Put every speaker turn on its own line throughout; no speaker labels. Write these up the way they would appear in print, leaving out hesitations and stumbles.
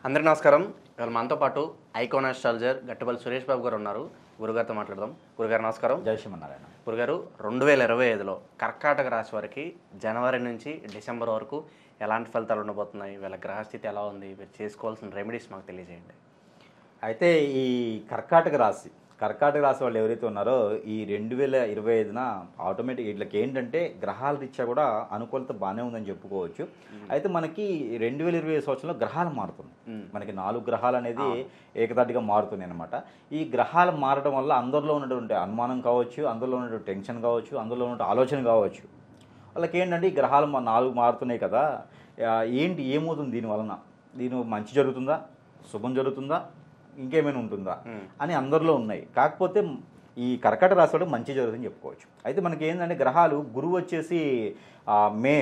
అందరికీ నమస్కారం. ఇవాళ మనతో పాటు ఐకాన్ ఆస్ట్రాలజర్ గట్టపల్లి సురేష్ బాబు గారు ఉన్నారు. గురుగారితో మాట్లాడదాం. గురుగారు నమస్కారం.
జై శ్రీమన్నారాయణ.
గురుగారు 2025లో కర్కాటక రాశి వారికి జనవరి నుంచి డిసెంబర్ వరకు ఎలాంటి ఫలితాలు ఉండబోతున్నాయి, వీళ్ళ గ్రహస్థితి ఎలా ఉంది, వీరు చేసుకోవాల్సిన రెమెడీస్ మాకు తెలియజేయండి.
అయితే ఈ కర్కాటక రాశి వాళ్ళు ఎవరైతే ఉన్నారో ఈ 2025న ఆటోమేటిక్ వీళ్ళకి ఏంటంటే గ్రహాల రీత్యా కూడా అనుకూలత బాగానే ఉందని చెప్పుకోవచ్చు. అయితే మనకి 2025 సంవత్సరంలో గ్రహాలు మారుతుంది. మనకి 4 గ్రహాలు అనేది ఏకతాటిగా మారుతున్నాయి అనమాట. ఈ గ్రహాలు మారడం వల్ల అందరిలో ఉన్నటువంటి అనుమానం కావచ్చు, అందరిలో ఉన్నటువంటి టెన్షన్ కావచ్చు, అందరిలో ఉన్న ఆలోచన కావచ్చు, వాళ్ళకి ఏంటంటే ఈ గ్రహాలు 4 మారుతున్నాయి కదా, ఏంటి ఏమవుతుంది దీనివలన, దీని మంచి జరుగుతుందా, శుభం జరుగుతుందా, ఇంకేమైనా ఉంటుందా అని అందరిలో ఉన్నాయి. కాకపోతే ఈ కర్కాటక రాశి వాళ్ళకి మంచి జరుగుతుందని చెప్పుకోవచ్చు. అయితే మనకి ఏంటంటే గ్రహాలు గురువు వచ్చేసి మే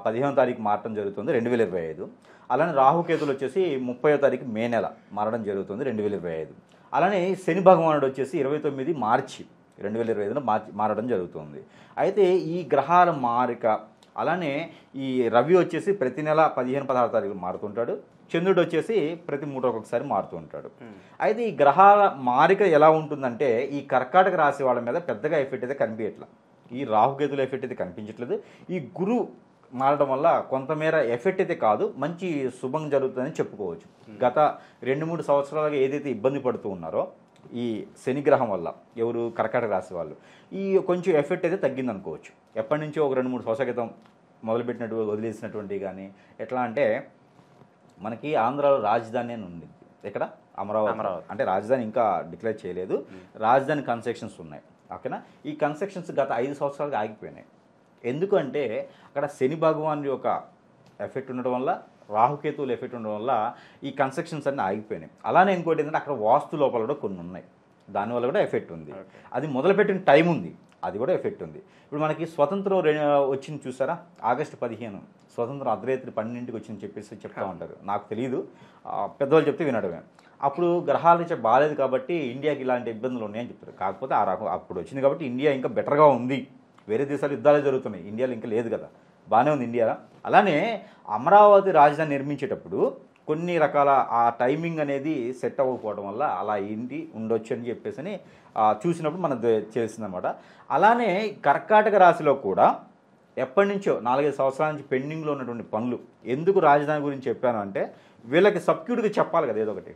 15వ తారీఖు మారడం జరుగుతుంది 2025. అలానే రాహుకేతులు వచ్చేసి 30వ తారీఖు మే నెల మారడం జరుగుతుంది 2025. అలానే శని భగవానుడు వచ్చేసి 29 మార్చి 2025లో మారడం జరుగుతుంది. అయితే ఈ గ్రహాల మారిక, అలానే ఈ రవి వచ్చేసి ప్రతి నెల 15-16 తారీఖులు మారుతుంటాడు. చంద్రుడు వచ్చేసి ప్రతి 3 రోజులకు ఒకసారి మారుతూ ఉంటాడు. అయితే ఈ గ్రహాల మారిక ఎలా ఉంటుందంటే ఈ కర్కాటక రాశి వాళ్ళ మీద పెద్దగా ఎఫెక్ట్ అయితే కనిపించట్లేదు. ఈ రాహుకేతుల ఎఫెక్ట్ అయితే కనిపించట్లేదు. ఈ గురువు మారడం వల్ల కొంతమేర ఎఫెక్ట్ అయితే కాదు, మంచి శుభం జరుగుతుందని చెప్పుకోవచ్చు. గత 2-3 సంవత్సరాలుగా ఏదైతే ఇబ్బంది పడుతూ ఉన్నారో ఈ శని గ్రహం వల్ల ఎవరు కర్కాటక రాశి వాళ్ళు, ఈ కొంచెం ఎఫెక్ట్ అయితే తగ్గింది అనుకోవచ్చు. ఎప్పటి నుంచో ఒక 2-3 సంవత్సరాల క్రితం మొదలుపెట్టినట్టు వదిలేసినటువంటి కానీ ఎట్లా అంటే మనకి ఆంధ్రాలో రాజధాని అని ఉంది. ఇక్కడ అమరావతి. అంటే రాజధాని ఇంకా డిక్లేర్ చేయలేదు. రాజధాని కన్స్ట్రక్షన్స్ ఉన్నాయి. ఓకేనా. ఈ కన్స్ట్రక్షన్స్ గత 5 సంవత్సరాలుగా ఆగిపోయినాయి. ఎందుకంటే అక్కడ శని భగవాన్ యొక్క ఎఫెక్ట్ ఉండడం వల్ల, రాహుకేతువుల ఎఫెక్ట్ ఉండడం వల్ల ఈ కన్స్ట్రక్షన్స్ అన్నీ ఆగిపోయినాయి. అలానే ఇంకోటి ఏంటంటే అక్కడ వాస్తు లోపాలు కూడా కొన్ని ఉన్నాయి. దానివల్ల కూడా ఎఫెక్ట్ ఉంది. అది మొదలుపెట్టిన టైం ఉంది, అది కూడా ఎఫెక్ట్ ఉంది. ఇప్పుడు మనకి స్వతంత్రం వచ్చింది చూసారా, ఆగస్టు 15 స్వతంత్రం అర్ధరాత్రి 12ంటికి వచ్చింది చెప్పేసి చెప్తా ఉంటారు. నాకు తెలియదు, పెద్దవాళ్ళు చెప్తే వినడమే. అప్పుడు గ్రహాల నుంచి బాగాలేదు కాబట్టి ఇండియాకి ఇలాంటి ఇబ్బందులు ఉన్నాయని చెప్తారు. కాకపోతే ఆ రకం అప్పుడు వచ్చింది కాబట్టి ఇండియా ఇంకా బెటర్గా ఉంది. వేరే దేశాలు యుద్ధాలే జరుగుతున్నాయి, ఇండియాలో ఇంకా లేదు కదా, బాగానే ఉంది ఇండియా. అలానే అమరావతి రాజధాని నిర్మించేటప్పుడు కొన్ని రకాల ఆ టైమింగ్ అనేది సెట్ అవ్వకపోవడం వల్ల అలా ఏంటి ఉండొచ్చు అని చెప్పేసి చూసినప్పుడు మనం చేసిందనమాట. అలానే కర్కాటక రాశిలో కూడా ఎప్పటి నుంచో 4-5 సంవత్సరాల నుంచి పెండింగ్లో ఉన్నటువంటి పనులు, ఎందుకు రాజధాని గురించి చెప్పాను అంటే వీళ్ళకి సబ్క్యూట్గా చెప్పాలి కదా ఏదో ఒకటి.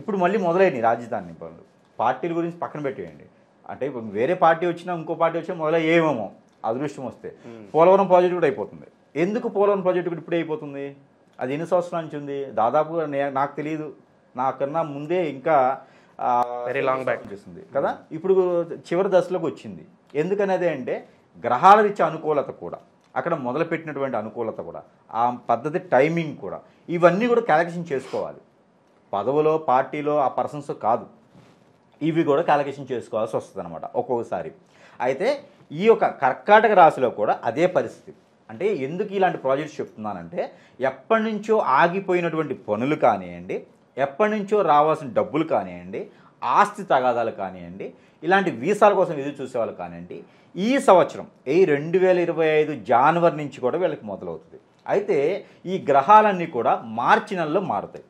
ఇప్పుడు మళ్ళీ మొదలైనవి రాజధాని పనులు. పార్టీల గురించి పక్కన పెట్టేయండి, అంటే ఇప్పుడు వేరే పార్టీ వచ్చినా ఇంకో పార్టీ వచ్చినా మొదలయ్యేమేమో అదృష్టం వస్తే. పోలవరం ప్రాజెక్టు కూడా అయిపోతుంది. ఎందుకు పోలవరం ప్రాజెక్టు కూడా ఇప్పుడే అయిపోతుంది? అది ఎన్ని సంవత్సరాల నుంచి ఉంది? దాదాపుగా నాకు తెలియదు, నాకన్నా ముందే ఇంకా
వెరీ లాంగ్ బ్యాక్
చేస్తుంది కదా. ఇప్పుడు చివరి దశలోకి వచ్చింది. ఎందుకనేది అంటే గ్రహాల రీత్యా అనుకూలత కూడా, అక్కడ మొదలుపెట్టినటువంటి అనుకూలత కూడా, ఆ పద్ధతి టైమింగ్ కూడా, ఇవన్నీ కూడా క్యాలిక్యులేషన్ చేసుకోవాలి. పదవులో పార్టీలో ఆ పర్సన్స్ కాదు, ఇవి కూడా క్యాలిక్యులేషన్ చేసుకోవాల్సి వస్తుంది అనమాట ఒక్కొక్కసారి. అయితే ఈ యొక్క కర్కాటక రాశిలో కూడా అదే పరిస్థితి. అంటే ఎందుకు ఇలాంటి ప్రాజెక్ట్స్ చెప్తున్నానంటే ఎప్పటి నుంచో ఆగిపోయినటువంటి పనులు కానివ్వండి, ఎప్పటి నుంచో రావాల్సిన డబ్బులు కానివ్వండి, ఆస్తి తగాదాలు కానివ్వండి, ఇలాంటి వీసాల కోసం ఎదురు చూసేవాళ్ళు కానివ్వండి, ఈ సంవత్సరం 2025 జనవరి నుంచి కూడా వీళ్ళకి మొదలవుతుంది. అయితే ఈ గ్రహాలన్నీ కూడా మార్చి నెలలో మారుతాయి.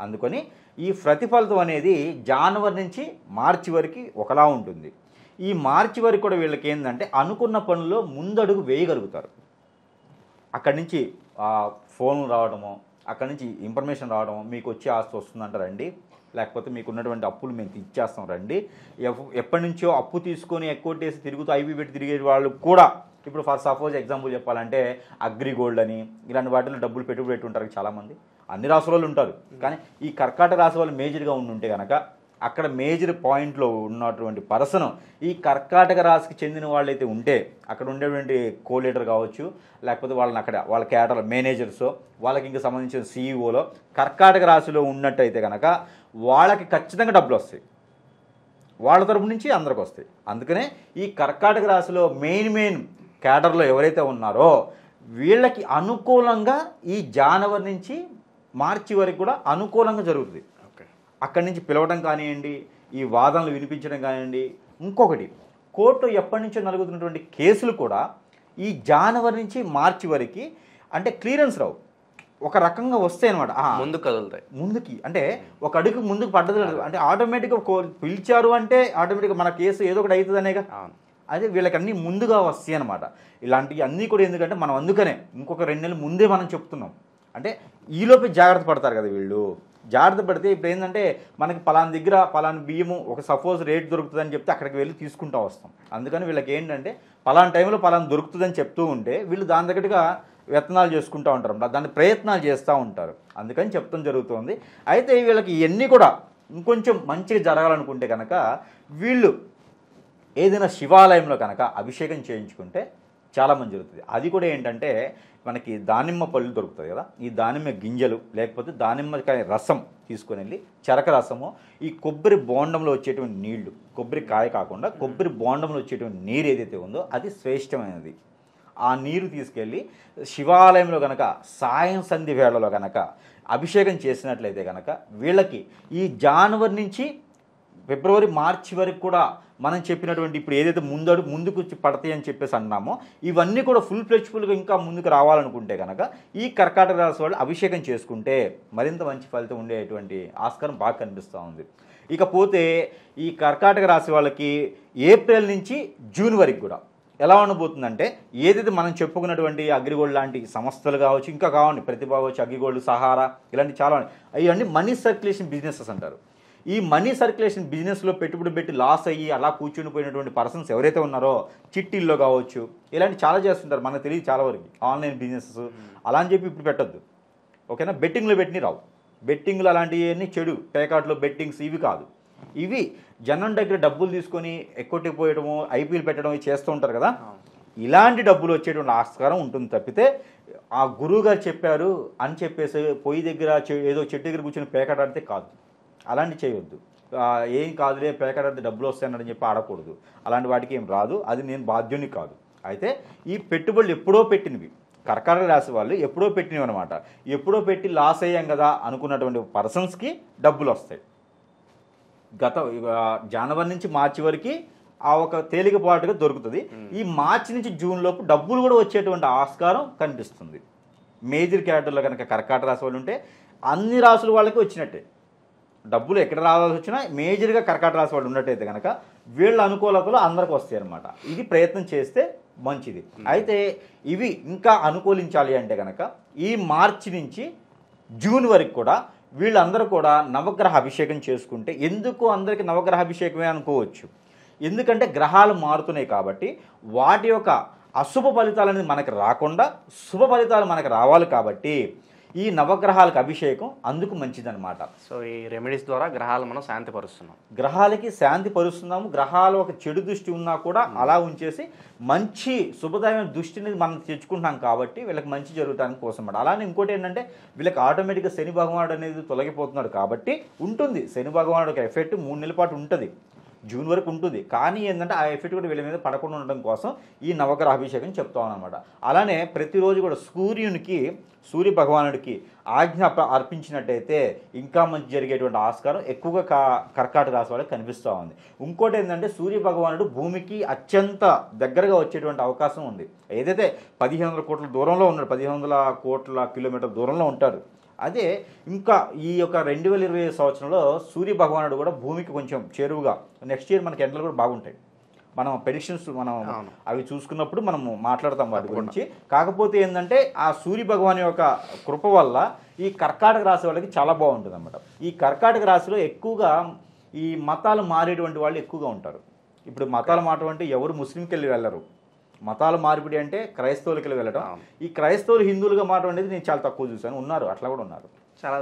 అందుకని ఈ ప్రతిఫలితం అనేది జనవరి నుంచి మార్చి వరకు ఒకలా ఉంటుంది. ఈ మార్చి వరకు కూడా వీళ్ళకి ఏంటంటే అనుకున్న పనుల్లో ముందడుగు వేయగలుగుతారు. అక్కడి నుంచి ఫోన్ రావడము, అక్కడి నుంచి ఇన్ఫర్మేషన్ రావడము, మీకు వచ్చే ఆస్తి వస్తుందంట రండి, లేకపోతే మీకు ఉన్నటువంటి అప్పులు మేము ఇచ్చేస్తాం రండి. ఎప్పటి నుంచో అప్పు తీసుకొని ఎక్కువట్టేసి తిరుగుతూ ఐబీ పెట్టి తిరిగే వాళ్ళు కూడా ఇప్పుడు ఫర్ సపోజ్ ఎగ్జాంపుల్ చెప్పాలంటే అగ్రిగోల్డ్ అని ఇలాంటి వాటిలో డబ్బులు పెట్టుబడి ఉంటారు చాలామంది. అన్ని రాశి వాళ్ళు ఉంటారు, కానీ ఈ కర్కాటక రాశి వాళ్ళు మేజర్గా ఉంటే కనుక అక్కడ మేజర్ పాయింట్లో ఉన్నటువంటి పర్సన్ ఈ కర్కాటక రాశికి చెందిన వాళ్ళైతే ఉంటే అక్కడ ఉండేటువంటి కోలీడర్ కావచ్చు, లేకపోతే వాళ్ళని అక్కడ వాళ్ళ క్యాడర్ మేనేజర్స్, వాళ్ళకి ఇంకా సంబంధించిన సీఈఓలో కర్కాటక రాశిలో ఉన్నట్టయితే కనుక వాళ్ళకి ఖచ్చితంగా డబ్బులు వస్తాయి, వాళ్ళ తరపు నుంచి అందరికి వస్తాయి. అందుకనే ఈ కర్కాటక రాశిలో మెయిన్ క్యాడర్లో ఎవరైతే ఉన్నారో వీళ్ళకి అనుకూలంగా ఈ జనవరి నుంచి మార్చి వరకు కూడా అనుకూలంగా జరుగుతుంది. అక్కడి నుంచి పిలవడం కానివ్వండి, ఈ వాదనలు వినిపించడం కానివ్వండి. ఇంకొకటి, కోర్టు ఎప్పటి నుంచో నలుగుతున్నటువంటి కేసులు కూడా ఈ జనవరి నుంచి మార్చి వరకు అంటే క్లియరెన్స్ రావు. ఒక రకంగా వస్తాయి అనమాట.
ముందుకు కదులుతాయి,
ముందుకి అంటే ఒక అడుగు ముందుకు పడ్డది లేదు అంటే ఆటోమేటిక్గా పిలిచారు అంటే ఆటోమేటిక్గా మన కేసు ఏదో ఒకటి అవుతుంది అనేగా. అదే వీళ్ళకి అన్నీ ముందుగా వస్తాయి అనమాట. ఇలాంటివి అన్నీ కూడా ఎందుకంటే మనం అందుకనే ఇంకొక 2 నెలలు ముందే మనం చెప్తున్నాం. అంటే ఈలోపే జాగ్రత్త పడతారు కదా వీళ్ళు. జాగ్రత్త పడితే ఇప్పుడు ఏంటంటే మనకి పలానా దగ్గర పలానా బియ్యము ఒక సపోజ్ రేట్ దొరుకుతుందని చెప్తే అక్కడికి వెళ్ళి తీసుకుంటూ వస్తాం. అందుకని వీళ్ళకి ఏంటంటే పలానా టైంలో పలానా దొరుకుతుందని చెప్తూ ఉంటే వీళ్ళు దాని దగ్గరగా వ్యత్నాలు చేసుకుంటూ ఉంటారు, దాని ప్రయత్నాలు చేస్తూ ఉంటారు. అందుకని చెప్తాం జరుగుతుంది. అయితే వీళ్ళకి ఇవన్నీ కూడా ఇంకొంచెం మంచిగా జరగాలనుకుంటే కనుక వీళ్ళు ఏదైనా శివాలయంలో కనుక అభిషేకం చేయించుకుంటే చాలా మంచి జరుగుతుంది. అది కూడా ఏంటంటే మనకి దానిమ్మ పళ్ళు దొరుకుతుంది కదా, ఈ దానిమ్మ గింజలు లేకపోతే దానిమ్మకాయ రసం తీసుకొని వెళ్ళి చెరక రసము, ఈ కొబ్బరి బోండంలో వచ్చేటువంటి నీళ్లు, కొబ్బరి కాయ కాకుండా కొబ్బరి బోండంలో వచ్చేటువంటి నీరు ఏదైతే ఉందో అది శ్రేష్టమైనది. ఆ నీరు తీసుకెళ్ళి శివాలయంలో కనుక సాయం సంధి వేళలో కనుక అభిషేకం చేసినట్లయితే కనుక వీళ్ళకి ఈ జనవరి నుంచి ఫిబ్రవరి మార్చి వరకు కూడా మనం చెప్పినటువంటి ఇప్పుడు ఏదైతే ముందుకు పడతాయి అని చెప్పేసి అన్నామో ఇవన్నీ కూడా ఫుల్గా ఇంకా ముందుకు రావాలనుకుంటే కనుక ఈ కర్కాటక రాశి వాళ్ళు అభిషేకం చేసుకుంటే మరింత మంచి ఫలితం ఉండేటువంటి ఆస్కారం బాగా కనిపిస్తూ ఉంది. ఇకపోతే ఈ కర్కాటక రాశి వాళ్ళకి ఏప్రిల్ నుంచి జూన్ వరకు కూడా ఎలా ఉండబోతుందంటే ఏదైతే మనం చెప్పుకున్నటువంటి అగ్రిగోల్డ్ లాంటి సంస్థలు కావచ్చు, ఇంకా కావండి ప్రతిభ కావచ్చు, అగ్రిగోల్డ్, సహారా ఇలాంటి చాలా ఇవన్నీ మనీ సర్క్యులేషన్ బిజినెసెస్ అంటారు. ఈ మనీ సర్క్యులేషన్ బిజినెస్లో పెట్టుబడి పెట్టి లాస్ అయ్యి అలా కూర్చుని పోయినటువంటి పర్సన్స్ ఎవరైతే ఉన్నారో చిట్టీల్లో కావచ్చు ఇలాంటి చాలా చేస్తుంటారు, మనకు తెలియదు చాలా వరకు ఆన్లైన్ బిజినెసెస్ అలా అని చెప్పి ఇప్పుడు పెట్టద్దు. ఓకేనా, బెట్టింగ్లో పెట్టిన రావు. బెట్టింగ్లు అలాంటివన్నీ చెడు, పేకాట్లో బెట్టింగ్స్ ఇవి కాదు. ఇవి జనం దగ్గర డబ్బులు తీసుకొని ఎక్కొట్టిపోయడము, ఐపీఎల్ పెట్టడం చేస్తూ ఉంటారు కదా, ఇలాంటి డబ్బులు వచ్చేటువంటి ఆస్కారం ఉంటుంది. తప్పితే ఆ గురువు గారు చెప్పారు అని చెప్పేసి పొయ్యి దగ్గర ఏదో చెట్టు దగ్గర కూర్చొని పేకాడాడితే కాదు, అలాంటి చేయొద్దు. ఏం కాదులే పేకాడితే డబ్బులు వస్తాయని చెప్పి ఆడకూడదు. అలాంటి వాటికి ఏం రాదు, అది నేను బాధ్యుని కాదు. అయితే ఈ పెట్టుబడులు ఎప్పుడో పెట్టినవి కర్కాటక రాశి వాళ్ళు ఎప్పుడో పెట్టినవి అనమాట. ఎప్పుడో పెట్టి లాస్ అయ్యాం కదా అనుకున్నటువంటి పర్సన్స్కి డబ్బులు వస్తాయి. జనవరి నుంచి మార్చి వరకు ఆ ఒక తేలికపాటుగా దొరుకుతుంది. ఈ మార్చి నుంచి జూన్ లోపు డబ్బులు కూడా వచ్చేటువంటి ఆస్కారం కనిపిస్తుంది. మేజర్ క్యారెక్టర్లో కనుక కర్కాటక రాశి వాళ్ళు ఉంటే అన్ని రాసుల వాళ్ళకి వచ్చినట్టే. డబ్బులు ఎక్కడ రావాల్సి వచ్చినా మేజర్గా కర్కాటక రాశి వాళ్ళు ఉన్నట్టయితే కనుక వీళ్ళ అనుకూలతలు అందరికి వస్తాయి అన్నమాట. ఇది ప్రయత్నం చేస్తే మంచిది. అయితే ఇవి ఇంకా అనుకూలించాలి అంటే కనుక ఈ మార్చి నుంచి జూన్ వరకు కూడా వీళ్ళందరూ కూడా నవగ్రహ అభిషేకం చేసుకుంటే, ఎందుకు అందరికీ నవగ్రహ అభిషేకమే అనుకోవచ్చు, ఎందుకంటే గ్రహాలు మారుతున్నాయి కాబట్టి వాటి యొక్క అశుభ ఫలితాలు అనేది మనకు రాకుండా శుభ ఫలితాలు మనకు రావాలి కాబట్టి ఈ నవగ్రహాలకు అభిషేకం అందుకు మంచిదన్నమాట.
సో ఈ రెమెడీస్ ద్వారా గ్రహాలు మనం శాంతిపరుస్తున్నాం,
గ్రహాలకి శాంతి పరుస్తున్నాము. గ్రహాలు ఒక చెడు దృష్టి ఉన్నా కూడా అలా ఉంచేసి మంచి శుభదాయమైన దృష్టిని మనం తెచ్చుకుంటున్నాం కాబట్టి వీళ్ళకి మంచి జరగడానికి కోసం అన్నమాట. అలానే ఇంకోటి ఏంటంటే వీళ్ళకి ఆటోమేటిక్గా శని భగవానుడు అనేది తొలగిపోతున్నాడు కాబట్టి ఉంటుంది. శని భగవానుడు ఒక ఎఫెక్ట్ 3 నెలల పాటు ఉంటుంది, జూన్ వరకు ఉంటుంది. కానీ ఏంటంటే ఆ ఎఫెక్ట్ కూడా వీళ్ళ మీద పడకుండా ఉండడం కోసం ఈ నవగ్రహ అభిషేకం చెప్తామన్నమాట. అలానే ప్రతిరోజు కూడా సూర్య భగవానుడికి ఆజ్ఞ అర్పించినట్టయితే ఇంకా మంచి జరిగేటువంటి ఆస్కారం ఎక్కువగా కర్కాటక రాశి వాళ్ళకి కనిపిస్తూ ఉంది. ఇంకోటి ఏంటంటే సూర్య భగవానుడు భూమికి అత్యంత దగ్గరగా వచ్చేటువంటి అవకాశం ఉంది. ఏదైతే 1500 కోట్ల దూరంలో ఉన్నాడు, 1500 కోట్ల కిలోమీటర్ల దూరంలో ఉంటాడు. అదే ఇంకా ఈ యొక్క 2020 సంవత్సరంలో సూర్య భగవానుడు కూడా భూమికి కొంచెం చేరువుగా, నెక్స్ట్ ఇయర్ మనకి ఎండలు కూడా బాగుంటాయి. మనం ప్రెడిక్షన్స్ మనం అవి చూసుకున్నప్పుడు మనం మాట్లాడతాం వాటి గురించి. కాకపోతే ఏంటంటే ఆ సూర్య భగవాన్ యొక్క కృప వల్ల ఈ కర్కాటక రాశి వాళ్ళకి చాలా బాగుంటుంది అన్నమాట. ఈ కర్కాటక రాశిలో ఎక్కువగా ఈ మతాలు మారేటువంటి వాళ్ళు ఎక్కువగా ఉంటారు. ఇప్పుడు మతాలు మారడం అంటే ఎవరు ముస్లింకి వెళ్ళి వెళ్ళరు, మతాలు మార్పిడి అంటే క్రైస్తవులకి వెళ్ళడం. ఈ క్రైస్తవులు హిందువులుగా మారడం అనేది నేను చాలా తక్కువ చూశాను, ఉన్నారు అట్లా కూడా ఉన్నారు,
చాలా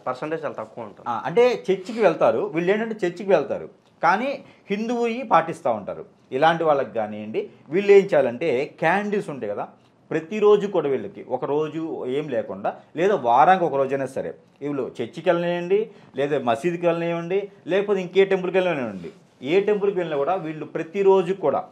పర్సంటేజ్ చాలా తక్కువ ఉంటుంది.
అంటే చర్చికి వెళ్తారు వీళ్ళు, ఏంటంటే చర్చికి వెళ్తారు కానీ హిందువు పాటిస్తూ ఉంటారు. ఇలాంటి వాళ్ళకి కానివ్వండి, వీళ్ళు ఏం చేయాలంటే క్యాండిల్స్ ఉంటాయి కదా, ప్రతిరోజు కూడా వీళ్ళకి ఒక రోజు ఏం లేకుండా లేదా వారానికి ఒక రోజైనా సరే వీళ్ళు చర్చికి వెళ్ళనివ్వండి, లేదా మసీదుకి వెళ్ళనివ్వండి, లేకపోతే ఇంకే టెంపుల్కి వెళ్ళనివ్వండి, ఏ టెంపుల్కి వెళ్ళినా కూడా వీళ్ళు ప్రతిరోజు కూడా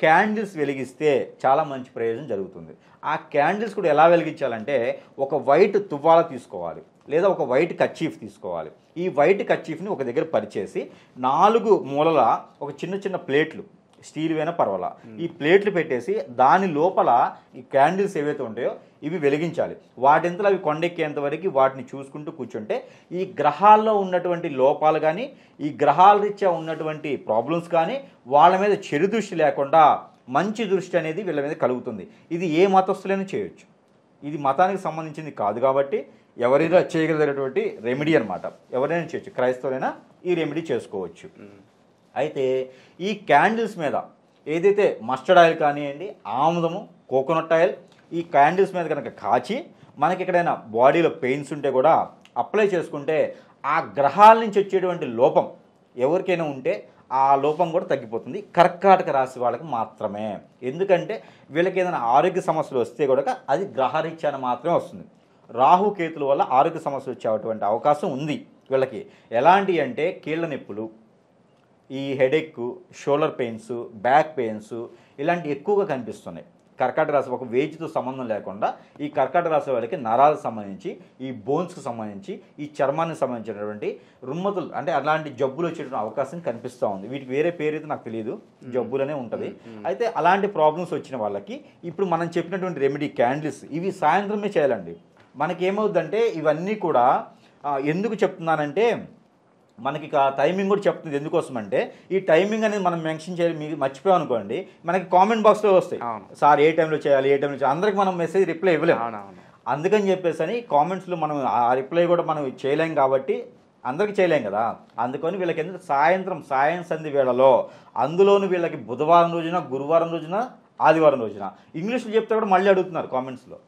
క్యాండిల్స్ వెలిగిస్తే చాలా మంచి ప్రయోజనం జరుగుతుంది. ఆ క్యాండిల్స్ కూడా ఎలా వెలిగించాలంటే ఒక వైట్ తువ్వాల తీసుకోవాలి లేదా ఒక వైట్ కర్చీఫ్ తీసుకోవాలి. ఈ వైట్ కర్చీఫ్ని ఒక దగ్గర పరిచేసి 4 మూలల ఒక చిన్న చిన్న ప్లేట్లు స్టీల్ అయినా పర్వాలా, ఈ ప్లేట్లు పెట్టేసి దాని లోపల ఈ క్యాండిల్స్ ఏవైతే ఉంటాయో ఇవి వెలిగించాలి. వాటింతలో అవి కొండెక్కేంత వరకు వాటిని చూసుకుంటూ కూర్చుంటే ఈ గ్రహాల్లో ఉన్నటువంటి లోపాలు కానీ, ఈ గ్రహాల రీత్యా ఉన్నటువంటి ప్రాబ్లమ్స్ కానీ వాళ్ళ మీద చెడు దృష్టి లేకుండా మంచి దృష్టి అనేది వీళ్ళ మీద కలుగుతుంది. ఇది ఏ మతస్థులైనా చేయొచ్చు, ఇది మతానికి సంబంధించింది కాదు కాబట్టి ఎవరైనా చేయగలిగినటువంటి రెమెడీ అనమాట. ఎవరైనా చేయొచ్చు, క్రైస్తవులైనా ఈ రెమెడీ చేసుకోవచ్చు. అయితే ఈ క్యాండిల్స్ మీద ఏదైతే మస్టర్డ్ ఆయిల్ కానివ్వండి, ఆముదము, కోకోనట్ ఆయిల్ ఈ క్యాండిల్స్ మీద కనుక కాచి మనకి ఎక్కడైనా బాడీలో పెయిన్స్ ఉంటే కూడా అప్లై చేసుకుంటే ఆ గ్రహాల నుంచి వచ్చేటువంటి లోపం ఎవరికైనా ఉంటే ఆ లోపం కూడా తగ్గిపోతుంది. కర్కాటక రాశి వాళ్ళకి మాత్రమే. ఎందుకంటే వీళ్ళకి ఏదైనా ఆరోగ్య సమస్యలు వస్తే కూడా అది గ్రహరీత్యాన మాత్రమే వస్తుంది. రాహుకేతుల వల్ల ఆరోగ్య సమస్యలు వచ్చేటువంటి అవకాశం ఉంది వీళ్ళకి. ఎలాంటి అంటే కీళ్ళ నొప్పులు, ఈ headache, shoulder pains, back pains ఇలాంటివి ఎక్కువగా కనిపిస్తున్నాయి. కర్కాటక రాశి ఒక వేజ్తో సంబంధం లేకుండా ఈ కర్కాటక రాశి వాళ్ళకి నరాలకు సంబంధించి, ఈ బోన్స్కి సంబంధించి, ఈ చర్మానికి సంబంధించినటువంటి రుమ్మతులు అంటే అలాంటి జబ్బులు వచ్చేటువంటి అవకాశం కనిపిస్తూ ఉంది. వీటికి వేరే పేరు అయితే నాకు తెలియదు, జబ్బులనే ఉంటుంది. అయితే అలాంటి ప్రాబ్లమ్స్ వచ్చిన వాళ్ళకి ఇప్పుడు మనం చెప్పినటువంటి రెమెడీ క్యాండిల్స్ ఇవి సాయంత్రమే చేయాలండి. మనకేమవుద్దంటే ఇవన్నీ కూడా ఎందుకు చెప్తున్నానంటే మనకి టైమింగ్ కూడా చెప్తుంది. ఎందుకోసం అంటే ఈ టైమింగ్ అనేది మనం మెన్షన్ చేయాలి. మీకు మర్చిపోయాం అనుకోండి, మనకి కామెంట్ బాక్స్లో వస్తాయి, సార్ ఏ టైంలో చేయాలి, ఏ టైంలో చేయాలి. అందరికి మనం మెసేజ్ రిప్లై ఇవ్వలేము. అందుకని చెప్పేసి అని కామెంట్స్లో మనం ఆ రిప్లై కూడా మనం చేయలేం కాబట్టి అందరికి చేయలేం కదా. అందుకని వీళ్ళకి ఎందుకు సాయం సంధి వేళలో, అందులోనూ వీళ్ళకి బుధవారం రోజున, గురువారం రోజున, ఆదివారం రోజున ఇంగ్లీష్లో చెప్తే కూడా మళ్ళీ అడుగుతున్నారు కామెంట్స్లో.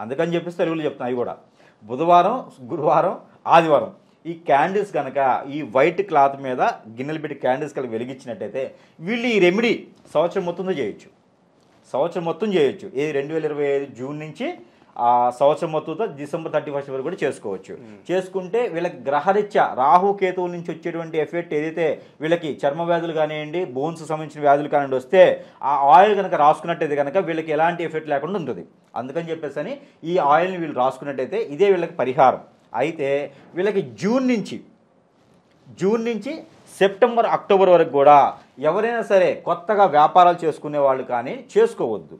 అందుకని చెప్పేసి తెలుగులో చెప్తున్నా. అవి కూడా బుధవారం, గురువారం, ఆదివారం ఈ క్యాండిల్స్ కనుక ఈ వైట్ క్లాత్ మీద గిన్నెలు పెట్టి క్యాండిల్స్ కనుక వెలిగించినట్టయితే వీళ్ళు ఈ రెమెడీ సంవత్సరం మొత్తంలో చేయొచ్చు. సంవత్సరం మొత్తం చేయొచ్చు. ఇది 2025 జూన్ నుంచి సంవత్సరం మొత్తంతో డిసెంబర్ 31 వరకు కూడా చేసుకోవచ్చు. చేసుకుంటే వీళ్ళకి గ్రహరీత్యా రాహుకేతువుల నుంచి వచ్చేటువంటి ఎఫెక్ట్ ఏదైతే వీళ్ళకి చర్మ వ్యాధులు కానివ్వండి, బోన్స్ సంబంధించిన వ్యాధులు కానివ్వండి వస్తే ఆ ఆయిల్ కనుక రాసుకున్నట్టయితే కనుక వీళ్ళకి ఎలాంటి ఎఫెక్ట్ లేకుండా ఉంటుంది. అందుకని చెప్పేసి అని ఈ ఆయిల్ని వీళ్ళు రాసుకున్నట్టయితే ఇదే వీళ్ళకి పరిహారం. అయితే వీళ్ళకి జూన్ నుంచి సెప్టెంబర్, అక్టోబర్ వరకు కూడా ఎవరైనా సరే కొత్తగా వ్యాపారాలు చేసుకునే వాళ్ళు కానీ చేసుకోవద్దు.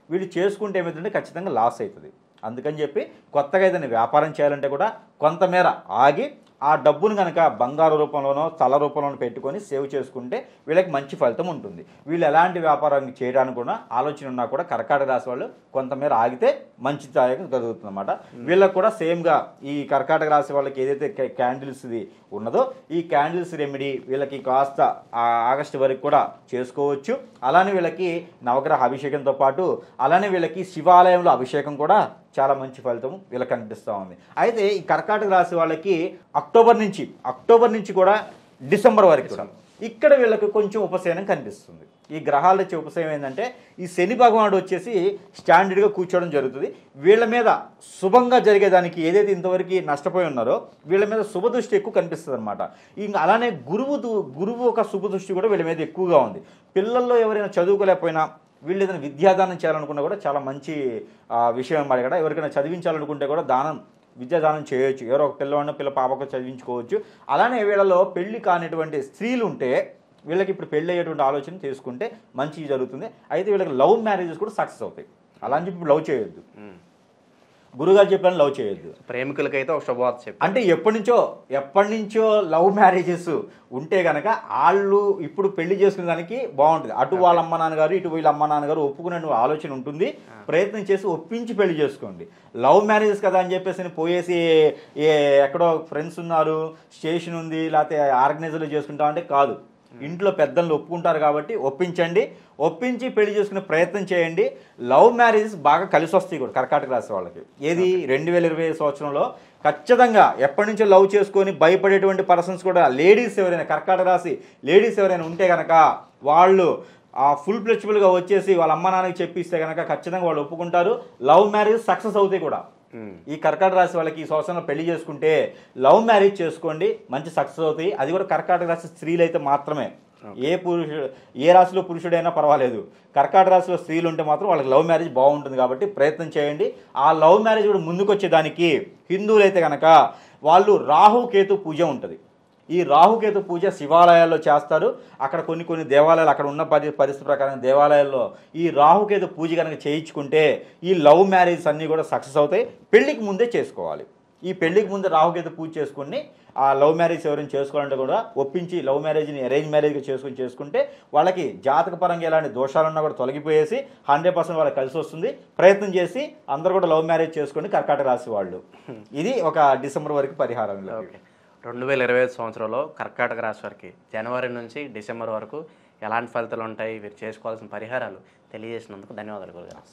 వీళ్ళు చేసుకుంటే ఏమవుతుందంటే ఖచ్చితంగా లాస్ అవుతుంది. అందుకని చెప్పి కొత్తగా ఏదైనా వ్యాపారం చేయాలంటే కూడా కొంతమేర ఆగి ఆ డబ్బును కనుక బంగారు రూపంలోనో తల రూపంలోనో పెట్టుకొని సేవ్ చేసుకుంటే వీళ్ళకి మంచి ఫలితం ఉంటుంది. వీళ్ళు ఎలాంటి వ్యాపారం చేయడానికి కూడా ఆలోచన ఉన్నా కూడా కర్కాటక రాశి వాళ్ళు కొంతమేర ఆగితే మంచి దాయకం జరుగుతుంది అన్నమాట. వీళ్ళకి కూడా సేమ్గా ఈ కర్కాటక రాశి వాళ్ళకి ఏదైతే క్యాండిల్స్ ఉన్నదో ఈ క్యాండిల్స్ రెమెడీ వీళ్ళకి కాస్త ఆగస్టు వరకు కూడా చేసుకోవచ్చు. అలానే వీళ్ళకి నవగ్రహ అభిషేకంతో పాటు అలానే వీళ్ళకి శివాలయంలో అభిషేకం కూడా చాలా మంచి ఫలితం వీళ్ళకి కనిపిస్తూ ఉంది. అయితే ఈ కర్కాటక రాశి వాళ్ళకి అక్టోబర్ నుంచి కూడా డిసెంబర్ వరకు ఇక్కడ వీళ్ళకి కొంచెం ఉపశమనం కనిపిస్తుంది. ఈ గ్రహాల వచ్చే ఉపశమనం ఏంటంటే ఈ శని భగవానుడు వచ్చేసి స్టాండర్డ్గా కూర్చోవడం జరుగుతుంది. వీళ్ళ మీద శుభంగా జరిగేదానికి ఏదైతే ఇంతవరకు నష్టపోయి ఉన్నారో వీళ్ళ మీద శుభదృష్టి ఎక్కువ కనిపిస్తుంది అనమాట. ఇంకా అలానే గురువు ఒక శుభదృష్టి కూడా వీళ్ళ మీద ఎక్కువగా ఉంది. పిల్లల్లో ఎవరైనా చదువుకోలేకపోయినా వీళ్ళు ఏదైనా విద్యాదానం చేయాలనుకున్నా కూడా చాలా మంచి విషయం అన్నమాట. ఇక్కడ ఎవరికైనా చదివించాలనుకుంటే కూడా విద్యాదానం చేయొచ్చు. ఎవరో ఒక పిల్ల పాపకు చదివించుకోవచ్చు. అలానే వీళ్ళలో పెళ్లి కానిటువంటి స్త్రీలు ఉంటే వీళ్ళకి ఇప్పుడు పెళ్ళి అయ్యేటువంటి ఆలోచన తీసుకుంటే మంచి జరుగుతుంది. అయితే వీళ్ళకి లవ్ మ్యారేజెస్ కూడా సక్సెస్ అవుతాయి. అలా అని చెప్పి లవ్ చేయొద్దు, గురుగారు చెప్పాలని లవ్ చేయొద్దు.
ప్రేమికులకైతే ఒక శుభవార్త చెప్పి
అంటే ఎప్పటి నుంచో లవ్ మ్యారేజెస్ ఉంటే కనుక వాళ్ళు ఇప్పుడు పెళ్లి చేసుకునే దానికి బాగుంటుంది. అటు వాళ్ళ అమ్మ నాన్నగారు ఇటు వీళ్ళ అమ్మ నాన్నగారు ఒప్పుకునే ఆలోచన ఉంటుంది. ప్రయత్నం చేసి ఒప్పించి పెళ్లి చేసుకోండి. లవ్ మ్యారేజెస్ కదా అని చెప్పేసి పోయేసి ఎక్కడో ఫ్రెండ్స్ ఉన్నారు, స్టేషన్ ఉంది, లేకపోతే ఆర్గనైజర్లు చేసుకుంటామంటే కాదు. ఇంట్లో పెద్దలు ఒప్పుకుంటారు కాబట్టి ఒప్పించి పెళ్లి చేసుకునే ప్రయత్నం చేయండి. లవ్ మ్యారేజెస్ బాగా కలిసి వస్తాయి కూడా కర్కాటక రాశి వాళ్ళకి. ఏది 2025 సంవత్సరంలో ఖచ్చితంగా ఎప్పటి నుంచో లవ్ చేసుకొని భయపడేటువంటి పర్సన్స్ కూడా కర్కాటక రాశి లేడీస్ ఎవరైనా ఉంటే కనుక వాళ్ళు ఫుల్ ఫ్లెక్సిబుల్గా వచ్చేసి వాళ్ళ అమ్మ నాన్నకి చెప్పిస్తే కనుక ఖచ్చితంగా వాళ్ళు ఒప్పుకుంటారు. లవ్ మ్యారేజ్ సక్సెస్ అవుతాయి కూడా. ఈ కర్కాటక రాశి వాళ్ళకి ఈ సంవత్సరంలో పెళ్లి చేసుకుంటే లవ్ మ్యారేజ్ చేసుకోండి, మంచి సక్సెస్ అవుతాయి. అది కూడా కర్కాటక రాశి స్త్రీలు అయితే మాత్రమే. ఏ రాశిలో పురుషుడైనా పర్వాలేదు, కర్కాటక రాశిలో స్త్రీలు ఉంటే మాత్రం వాళ్ళకి లవ్ మ్యారేజ్ బాగుంటుంది. కాబట్టి ప్రయత్నం చేయండి. ఆ లవ్ మ్యారేజ్ కూడా ముందుకు వచ్చేదానికి హిందువులు అయితే కనుక వాళ్ళు రాహుకేతు పూజ ఉంటుంది. ఈ రాహుకేతు పూజ శివాలయాల్లో చేస్తారు. అక్కడ కొన్ని దేవాలయాలు అక్కడ ఉన్న పరిస్థితి ప్రకారం దేవాలయాల్లో ఈ రాహుకేతు పూజ కనుక చేయించుకుంటే ఈ లవ్ మ్యారేజ్ అన్నీ కూడా సక్సెస్ అవుతాయి. పెళ్లికి ముందే చేసుకోవాలి. ఈ పెళ్లికి ముందు రాహుకేతు పూజ చేసుకుని ఆ లవ్ మ్యారేజ్ ఎవరైనా చేసుకోవాలంటే కూడా ఒప్పించి లవ్ మ్యారేజ్ని అరేంజ్ మ్యారేజ్గా చేసుకుంటే వాళ్ళకి జాతకపరంగా ఎలాంటి దోషాలున్నా కూడా తొలగిపోయేసి 100% వాళ్ళకి కలిసి వస్తుంది. ప్రయత్నం చేసి అందరూ కూడా లవ్ మ్యారేజ్ చేసుకోండి కర్కాటక రాశి వాళ్ళు. ఇది ఒక డిసెంబర్ వరకు పరిహారం.
2025 సంవత్సరంలో కర్కాటక రాశి వారికి జనవరి నుంచి డిసెంబర్ వరకు ఎలాంటి ఫలితాలు ఉంటాయి, వీరు చేసుకోవాల్సిన పరిహారాలు తెలియజేసినందుకు ధన్యవాదాలు గురుగారు.